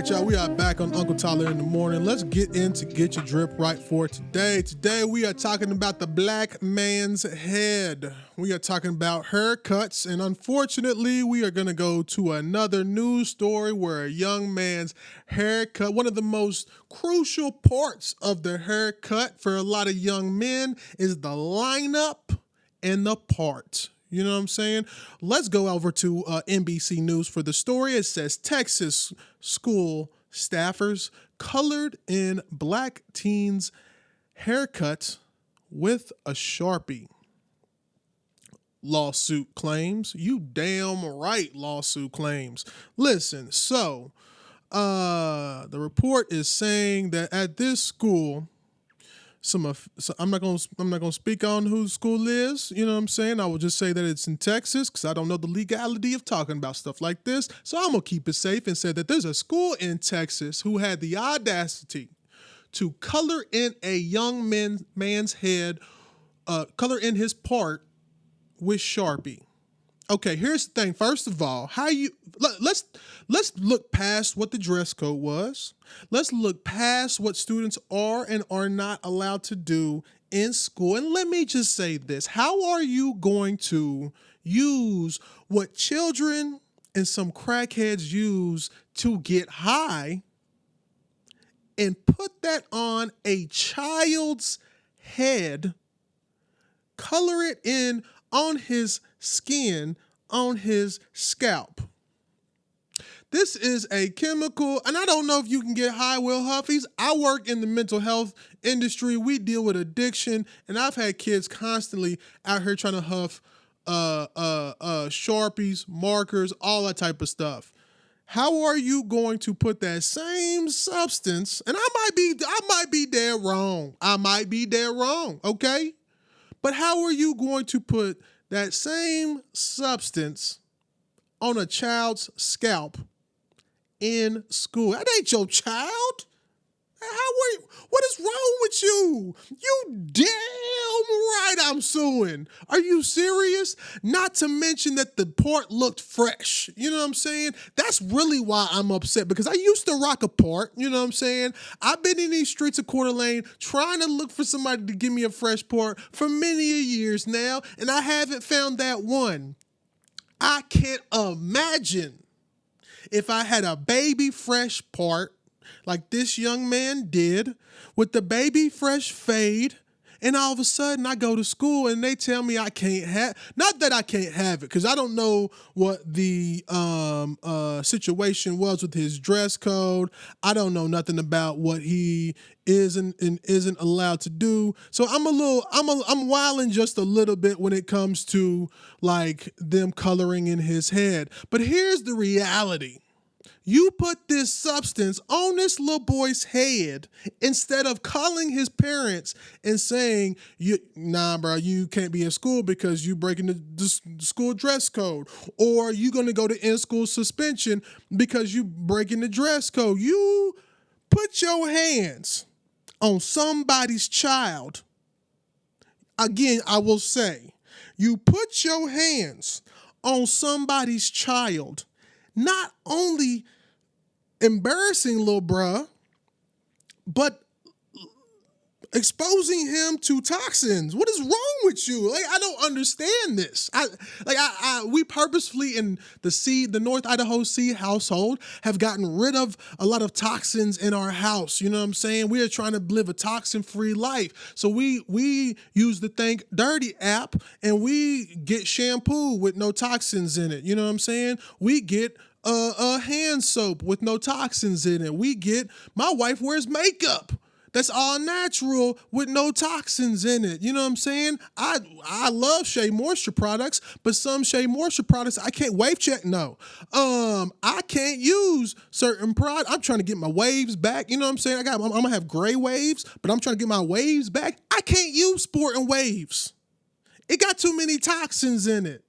right, y'all. We are back on Uncle Tyler in the morning. Let's get into Get Your Drip Right for today. Today, we are talking about the black man's head. We are talking about haircuts, and unfortunately, we are going to go to another news story where a young man's haircut, one of the most crucial parts of the haircut for a lot of young men, is the lineup and the part. You know what I'm saying? Let's go over to NBC News for the story. It says Texas school staffers colored in black teens' haircuts with a Sharpie. Lawsuit claims. You damn right, lawsuit claims. Listen, so the report is saying that at this school, I'm not gonna speak on who the school is. You know what I'm saying? I will just say that it's in Texas because I don't know the legality of talking about stuff like this. So I'm gonna keep it safe and say that there's a school in Texas who had the audacity to color in a young man's head, color in his part with Sharpie. Okay, here's the thing. First of all, let's look past what the dress code was. Let's look past what students are and are not allowed to do in school. And let me just say this. How are you going to use what children and some crackheads use to get high and put that on a child's head, color it in on his skin, on his scalp? This is a chemical, and I don't know if you can get high with Huffies. I work in the mental health industry. We deal with addiction, and I've had kids constantly out here trying to huff Sharpies, markers, all that type of stuff. How are you going to put that same substance? And I might be dead wrong. I might be dead wrong, okay? But how are you going to put that same substance on a child's scalp in school? That ain't your child. What is wrong with you? You damn right I'm suing. Are you serious? Not to mention that the part looked fresh. You know what I'm saying? That's really why I'm upset, because I used to rock a part. You know what I'm saying? I've been in these streets of Coeur d'Alene trying to look for somebody to give me a fresh part for many years now, and I haven't found that one. I can't imagine if I had a baby fresh part like this young man did with the baby fresh fade, and all of a sudden I go to school and they tell me I can't have, not that I can't have it, because I don't know what the situation was with his dress code. I don't know nothing about what he isn't allowed to do. So I'm wilding just a little bit when it comes to like them coloring in his head. But here's the reality. You put this substance on this little boy's head instead of calling his parents and saying, nah, bro, you can't be in school because you breaking the school dress code, or you going to go to in-school suspension because you breaking the dress code. You put your hands on somebody's child. Again, I will say, you put your hands on somebody's child, not only embarrassing little bruh, but exposing him to toxins. What is wrong with you? Like, I don't understand this. We purposefully in the North Idaho Sea household have gotten rid of a lot of toxins in our house. You know what I'm saying? We are trying to live a toxin-free life. So we use the Think Dirty app, and we get shampoo with no toxins in it. You know what I'm saying? We get a hand soap with no toxins in it. My wife wears makeup that's all natural with no toxins in it. You know what I'm saying? I love Shea Moisture products, but some Shea Moisture products I can't wave check. No, I can't use certain products. I'm trying to get my waves back. You know what I'm saying? I'm gonna have gray waves, but I'm trying to get my waves back. I can't use Sport and Waves. It got too many toxins in it.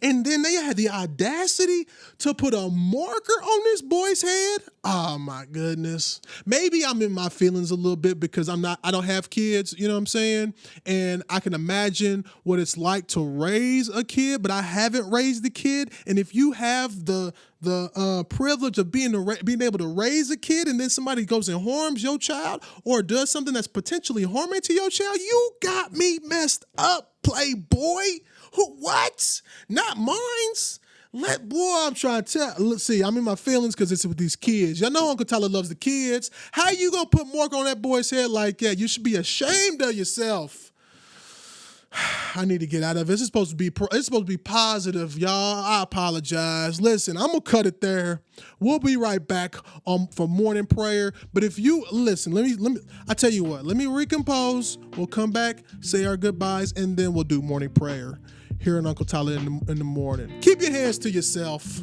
And then they had the audacity to put a marker on this boy's head. Oh my goodness. Maybe I'm in my feelings a little bit because I don't have kids, you know what I'm saying? And I can imagine what it's like to raise a kid, but I haven't raised a kid. And if you have the privilege of being able to raise a kid and then somebody goes and harms your child or does something that's potentially harming to your child, you got me messed up, playboy. What? Not mine's. I'm trying to tell. Let's see, I'm in my feelings because it's with these kids. Y'all know Uncle Tyler loves the kids. How you gonna put mark on that boy's head like that? You should be ashamed of yourself. I need to get out of it. It's supposed to be positive, y'all. I apologize. Listen, I'm gonna cut it there. We'll be right back for morning prayer. But if you listen, let me. I tell you what. Let me recompose. We'll come back, say our goodbyes, and then we'll do morning prayer here in Uncle Tyler in the morning. Keep your hands to yourself.